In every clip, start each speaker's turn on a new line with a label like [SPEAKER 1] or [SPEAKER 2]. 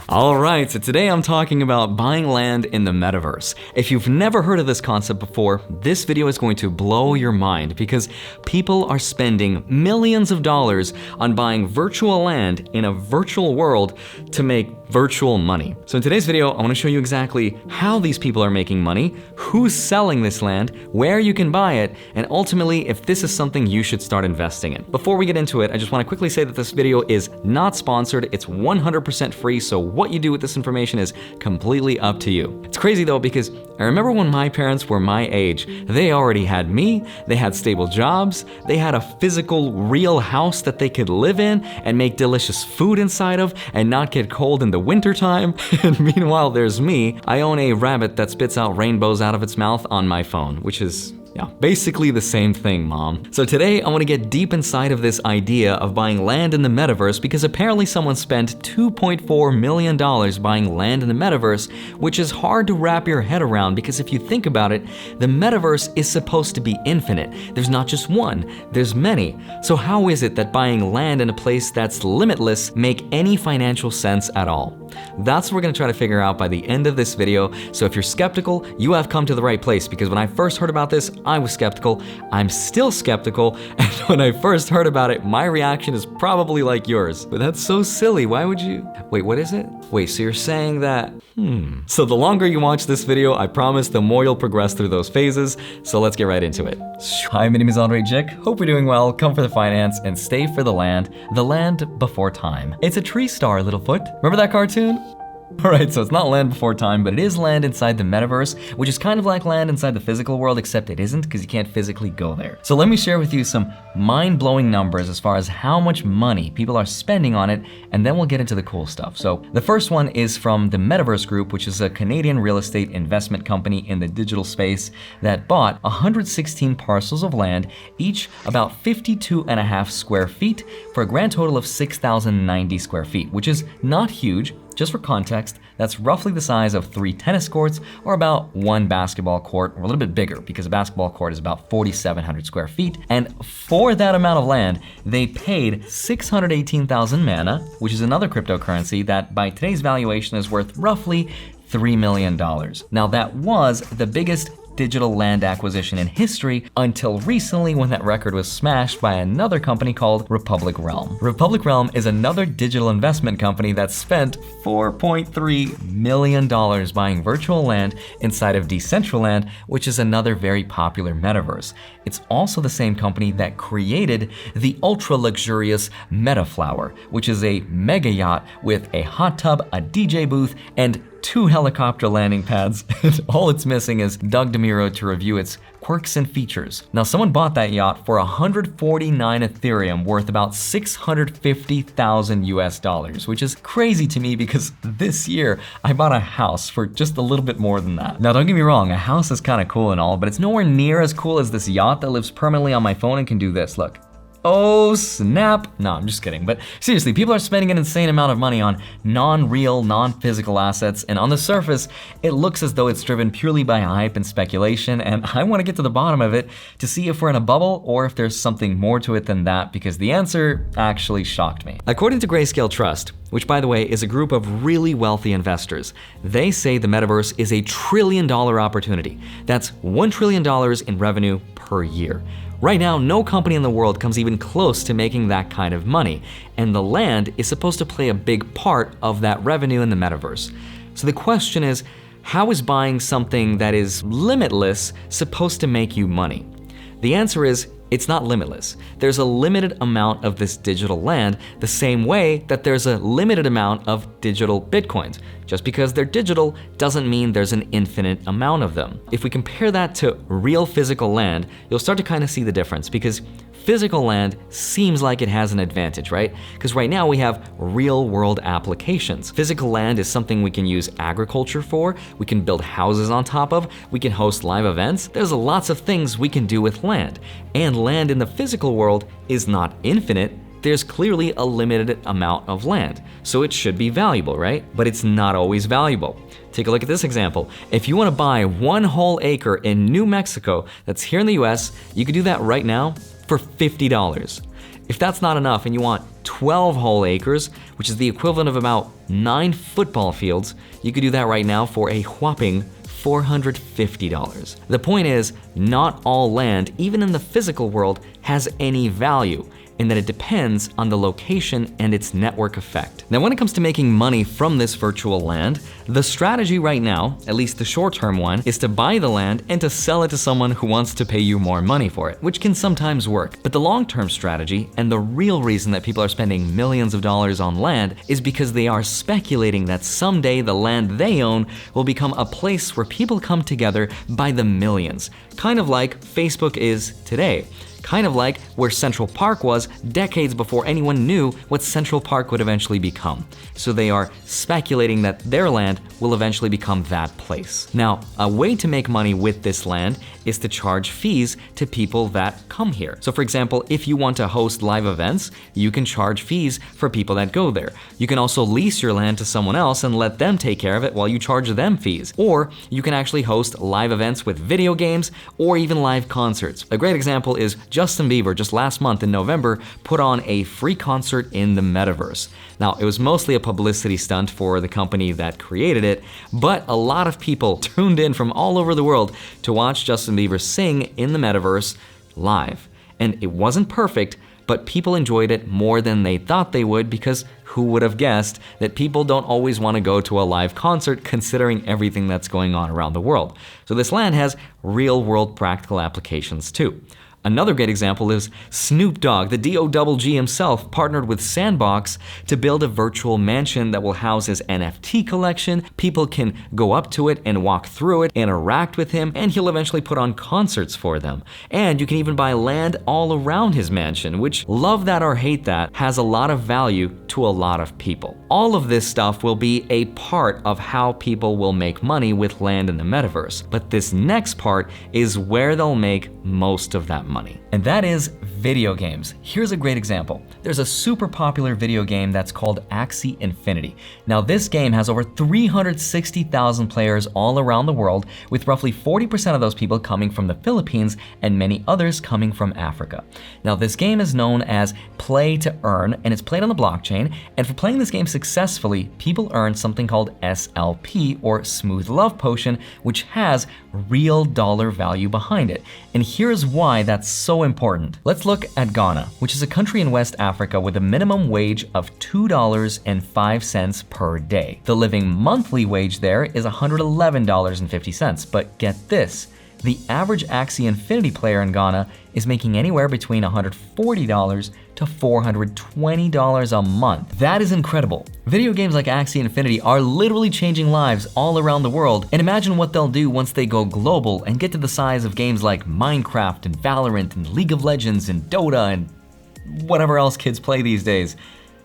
[SPEAKER 1] Alright, so today I'm talking about buying land in the metaverse. If you've never heard of this concept before, this video is going to blow your mind because people are spending millions of dollars on buying virtual land in a virtual world to make virtual money. So in today's video, I want to show you exactly how these people are making money, who's selling this land, where you can buy it, and ultimately if this is something you should start investing in. Before we get into it, I just want to quickly say that this video is not sponsored. It's 100% free, so what you do with this information is completely up to you. It's crazy though, because I remember when my parents were my age, they already had me, they had stable jobs, they had a physical, real house that they could live in and make delicious food inside of and not get cold in the wintertime. And meanwhile, there's me. I own a rabbit that spits out rainbows out of its mouth on my phone, which is basically the same thing, Mom. So today I want to get deep inside of this idea of buying land in the metaverse because apparently someone spent $2.4 million buying land in the metaverse, which is hard to wrap your head around because if you think about it, the metaverse is supposed to be infinite. There's not just one, there's many. So how is it that buying land in a place that's limitless make any financial sense at all? That's what we're going to try to figure out by the end of this video. So if you're skeptical, you have come to the right place because when I first heard about this, I was skeptical. I'm still skeptical. And when I first heard about it, my reaction is probably like yours. But that's so silly. Why would you? Wait, what is it? Wait, so you're saying that? So the longer you watch this video, I promise the more you'll progress through those phases. So let's get right into it. Hi, my name is Andrei Jikh. Hope you're doing well. Come for the finance and stay for the land before time. It's a tree star, Littlefoot. Remember that cartoon? Alright, so it's not Land Before Time, but it is land inside the metaverse, which is kind of like land inside the physical world, except it isn't because you can't physically go there. So let me share with you some mind-blowing numbers as far as how much money people are spending on it, and then we'll get into the cool stuff. So the first one is from the Metaverse Group, which is a Canadian real estate investment company in the digital space that bought 116 parcels of land, each about 52.5 square feet, for a grand total of 6,090 square feet, which is not huge. Just for context, that's roughly the size of 3 tennis courts or about 1 basketball court, or a little bit bigger because a basketball court is about 4,700 square feet. And for that amount of land, they paid 618,000 mana, which is another cryptocurrency that by today's valuation is worth roughly $3 million. Now that was the biggest digital land acquisition in history until recently when that record was smashed by another company called Republic Realm. Republic Realm is another digital investment company that spent $4.3 million buying virtual land inside of Decentraland, which is another very popular metaverse. It's also the same company that created the ultra luxurious Metaflower, which is a mega yacht with a hot tub, a DJ booth, and 2 helicopter landing pads, and all it's missing is Doug DeMuro to review its quirks and features. Now, someone bought that yacht for 149 Ethereum, worth about 650,000 US dollars, which is crazy to me because this year I bought a house for just a little bit more than that. Now, don't get me wrong, a house is kind of cool and all, but it's nowhere near as cool as this yacht that lives permanently on my phone and can do this, look. Oh snap. No, I'm just kidding. But seriously, people are spending an insane amount of money on non-real, non-physical assets, and on the surface, it looks as though it's driven purely by hype and speculation, and I want to get to the bottom of it to see if we're in a bubble or if there's something more to it than that, because the answer actually shocked me. According to Grayscale Trust, which by the way is a group of really wealthy investors, they say the metaverse is a $1 trillion opportunity. That's $1 trillion in revenue per year. Right now, no company in the world comes even close to making that kind of money, and the land is supposed to play a big part of that revenue in the metaverse. So the question is, how is buying something that is limitless supposed to make you money? The answer is, it's not limitless. There's a limited amount of this digital land, the same way that there's a limited amount of digital bitcoins. Just because they're digital doesn't mean there's an infinite amount of them. If we compare that to real physical land, you'll start to kind of see the difference because physical land seems like it has an advantage, right? Because right now we have real world applications. Physical land is something we can use agriculture for, we can build houses on top of, we can host live events. There's lots of things we can do with land. And land in the physical world is not infinite. There's clearly a limited amount of land, so it should be valuable, right? But it's not always valuable. Take a look at this example. If you want to buy 1 whole acre in New Mexico that's here in the US, you could do that right now for $50. If that's not enough and you want 12 whole acres, which is the equivalent of about 9 football fields, you could do that right now for a whopping $450. The point is, not all land, even in the physical world, has any value, in that it depends on the location and its network effect. Now, when it comes to making money from this virtual land, the strategy right now, at least the short-term one, is to buy the land and to sell it to someone who wants to pay you more money for it, which can sometimes work. But the long-term strategy, and the real reason that people are spending millions of dollars on land, is because they are speculating that someday the land they own will become a place where people come together by the millions, kind of like Facebook is today. Kind of like where Central Park was decades before anyone knew what Central Park would eventually become. So they are speculating that their land will eventually become that place. Now, a way to make money with this land is to charge fees to people that come here. So for example, if you want to host live events, you can charge fees for people that go there. You can also lease your land to someone else and let them take care of it while you charge them fees. Or you can actually host live events with video games or even live concerts. A great example is Justin Bieber, just last month in November, put on a free concert in the Metaverse. Now, it was mostly a publicity stunt for the company that created it, but a lot of people tuned in from all over the world to watch Justin Bieber sing in the Metaverse live. And it wasn't perfect, but people enjoyed it more than they thought they would, because who would have guessed that people don't always want to go to a live concert considering everything that's going on around the world. So this land has real-world practical applications too. Another great example is Snoop Dogg, the D-O-double-G himself, partnered with Sandbox to build a virtual mansion that will house his NFT collection. People can go up to it and walk through it, interact with him, and he'll eventually put on concerts for them. And you can even buy land all around his mansion, which, love that or hate that, has a lot of value to a lot of people. All of this stuff will be a part of how people will make money with land in the metaverse. But this next part is where they'll make most of that money. And that is video games. Here's a great example. There's a super popular video game that's called Axie Infinity. Now this game has over 360,000 players all around the world, with roughly 40% of those people coming from the Philippines and many others coming from Africa. Now this game is known as play to earn, and it's played on the blockchain, and for playing this game successfully, people earn something called SLP, or Smooth Love Potion, which has real dollar value behind it. And here's why that's so important. Let's look at Ghana, which is a country in West Africa with a minimum wage of $2.05 per day. The living monthly wage there is $111.50, but get this, the average Axie Infinity player in Ghana is making anywhere between $140 to $420 a month. That is incredible. Video games like Axie Infinity are literally changing lives all around the world, and imagine what they'll do once they go global and get to the size of games like Minecraft and Valorant and League of Legends and Dota and whatever else kids play these days.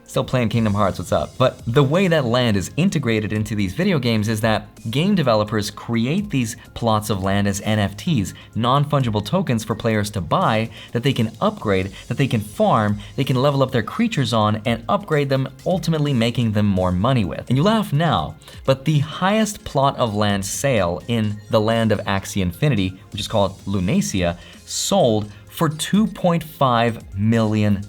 [SPEAKER 1] Still playing Kingdom Hearts, what's up? But the way that land is integrated into these video games is that game developers create these plots of land as NFTs, non-fungible tokens for players to buy, that they can upgrade, that they can farm, they can level up their creatures on, and upgrade them, ultimately making them more money with. And you laugh now, but the highest plot of land sale in the land of Axie Infinity, which is called Lunacia, sold for $2.5 million.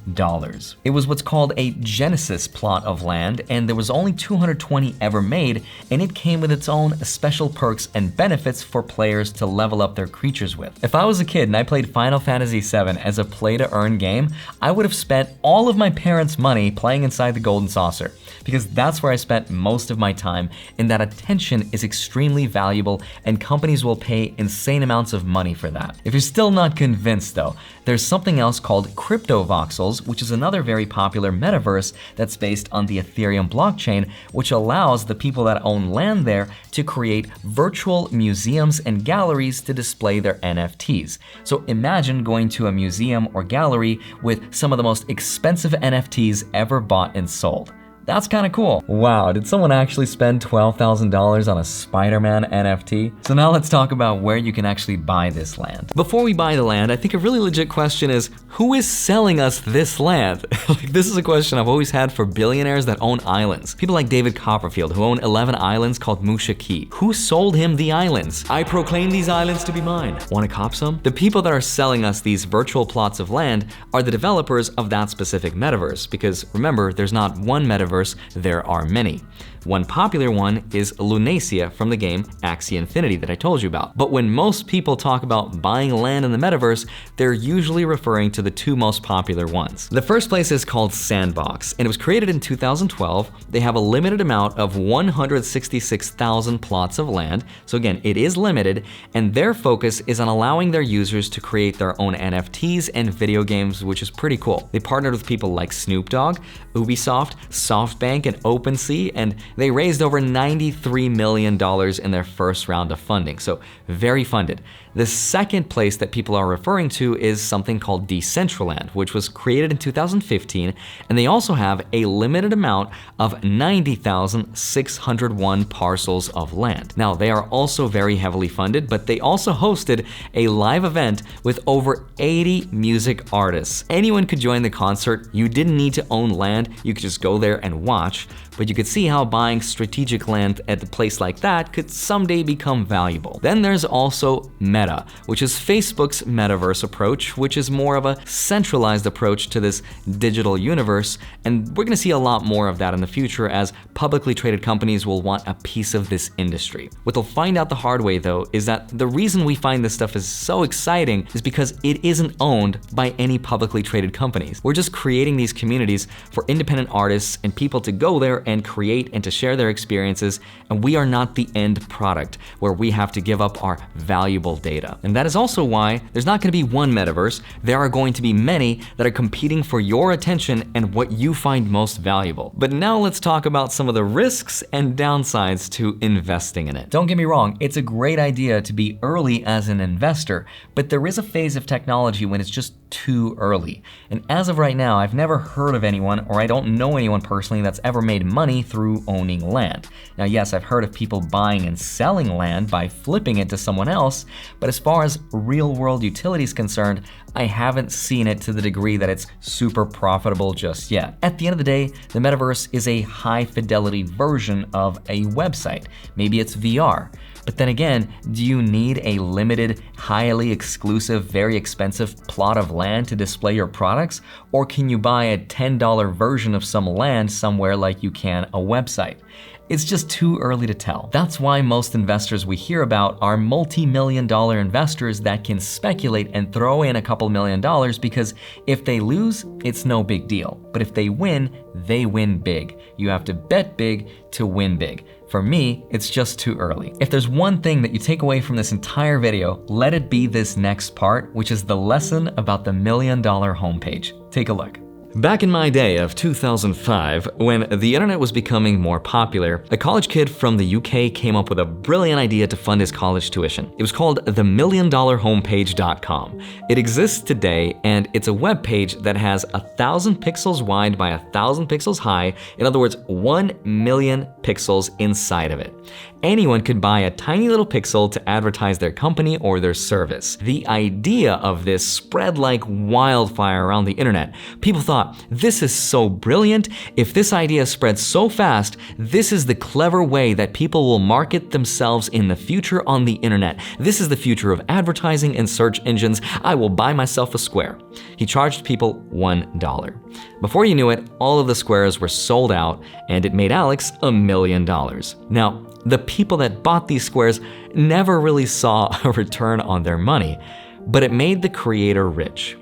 [SPEAKER 1] It was what's called a Genesis plot of land, and there was only 220 ever made, and it came with its own special perks and benefits for players to level up their creatures with. If I was a kid and I played Final Fantasy VII as a play-to-earn game, I would have spent all of my parents' money playing inside the Golden Saucer, because that's where I spent most of my time, and that attention is extremely valuable, and companies will pay insane amounts of money for that. If you're still not convinced though, there's something else called crypto voxels, which is another very popular metaverse that's based on the Ethereum blockchain, which allows the people that own land there to create virtual museums and galleries to display their NFTs. So imagine going to a museum or gallery with some of the most expensive NFTs ever bought and sold. That's kind of cool. Wow, did someone actually spend $12,000 on a Spider-Man NFT? So now let's talk about where you can actually buy this land. Before we buy the land, I think a really legit question is, who is selling us this land? Like, this is a question I've always had for billionaires that own islands. People like David Copperfield, who own 11 islands called Musha Key. Who sold him the islands? I proclaim these islands to be mine. Want to cop some? The people that are selling us these virtual plots of land are the developers of that specific metaverse, because remember, there's not one metaverse, there are many. One popular one is Lunacia from the game Axie Infinity that I told you about. But when most people talk about buying land in the metaverse, they're usually referring to the two most popular ones. The first place is called Sandbox, and it was created in 2012. They have a limited amount of 166,000 plots of land. So again, it is limited, and their focus is on allowing their users to create their own NFTs and video games, which is pretty cool. They partnered with people like Snoop Dogg, Ubisoft, SoftBank, and OpenSea, and they raised over $93 million in their first round of funding, so very funded. The second place that people are referring to is something called Decentraland, which was created in 2015, and they also have a limited amount of 90,601 parcels of land. Now, they are also very heavily funded, but they also hosted a live event with over 80 music artists. Anyone could join the concert. You didn't need to own land, you could just go there and watch, but you could see how buying strategic land at a place like that could someday become valuable. Then there's also Meta, which is Facebook's metaverse approach, which is more of a centralized approach to this digital universe, and we're gonna see a lot more of that in the future as publicly traded companies will want a piece of this industry. What they'll find out the hard way though is that the reason we find this stuff is so exciting is because it isn't owned by any publicly traded companies. We're just creating these communities for independent artists and people to go there and create and to share their experiences, and we are not the end product where we have to give up our valuable data. And that is also why there's not going to be one metaverse. There are going to be many that are competing for your attention and what you find most valuable. But now let's talk about some of the risks and downsides to investing in it. Don't get me wrong, it's a great idea to be early as an investor, but there is a phase of technology when it's just too early. And as of right now, I've never heard of anyone, or I don't know anyone personally that's ever made money through owning land. Now, yes, I've heard of people buying and selling land by flipping it to someone else, but as far as real world utility is concerned, I haven't seen it to the degree that it's super profitable just yet. At the end of the day, the metaverse is a high fidelity version of a website. Maybe it's VR. But then again, do you need a limited, highly exclusive, very expensive plot of land to display your products? Or can you buy a $10 version of some land somewhere like you can a website? It's just too early to tell. That's why most investors we hear about are multi-million-dollar investors that can speculate and throw in a couple $1,000,000 because if they lose, it's no big deal. But if they win big. You have to bet big to win big. For me, it's just too early. If there's one thing that you take away from this entire video, let it be this next part, which is the lesson about the $1 million homepage. Take a look. Back in my day of 2005, when the internet was becoming more popular, a college kid from the UK came up with a brilliant idea to fund his college tuition. It was called the $1,000,000homepage.com. It exists today, and it's a web page that has 1,000 pixels wide by 1,000 pixels high. In other words, 1 million pixels inside of it. Anyone could buy a tiny little pixel to advertise their company or their service. The idea of this spread like wildfire around the internet. People thought, this is so brilliant. If this idea spreads so fast, this is the clever way that people will market themselves in the future on the internet. This is the future of advertising and search engines. I will buy myself a square. He charged people $1. Before you knew it, all of the squares were sold out, and it made Alex $1 million. Now, the people that bought these squares never really saw a return on their money, but it made the creator rich.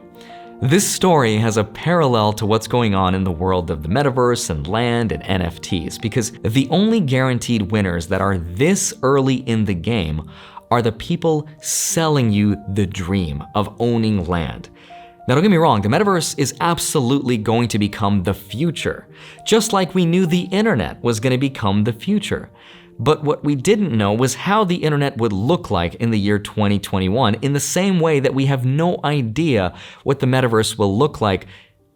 [SPEAKER 1] This story has a parallel to what's going on in the world of the metaverse and land and NFTs, because the only guaranteed winners that are this early in the game are the people selling you the dream of owning land. Now, don't get me wrong, the metaverse is absolutely going to become the future, just like we knew the internet was going to become the future. But what we didn't know was how the internet would look like in the year 2021, in the same way that we have no idea what the metaverse will look like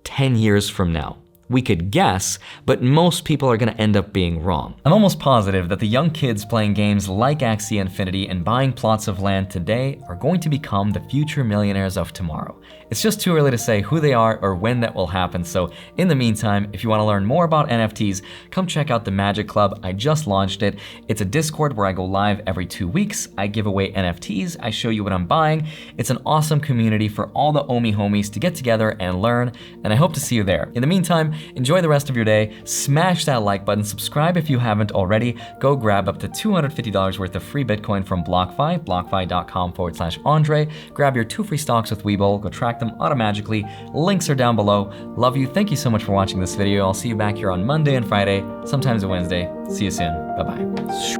[SPEAKER 1] 10 years from now. We could guess, but most people are gonna end up being wrong. I'm almost positive that the young kids playing games like Axie Infinity and buying plots of land today are going to become the future millionaires of tomorrow. It's just too early to say who they are or when that will happen, so in the meantime, if you want to learn more about NFTs, come check out the Magic Club. I just launched it. It's a Discord where I go live every 2 weeks. I give away NFTs, I show you what I'm buying. It's an awesome community for all the Omi homies to get together and learn, and I hope to see you there. In the meantime, enjoy the rest of your day, smash that like button, subscribe if you haven't already, go grab up to $250 worth of free Bitcoin from BlockFi, blockfi.com/Andrei, grab your 2 free stocks with Webull, go track them automatically, links are down below. Love you, thank you so much for watching this video. I'll see you back here on Monday and Friday, sometimes a Wednesday. See you soon, bye-bye.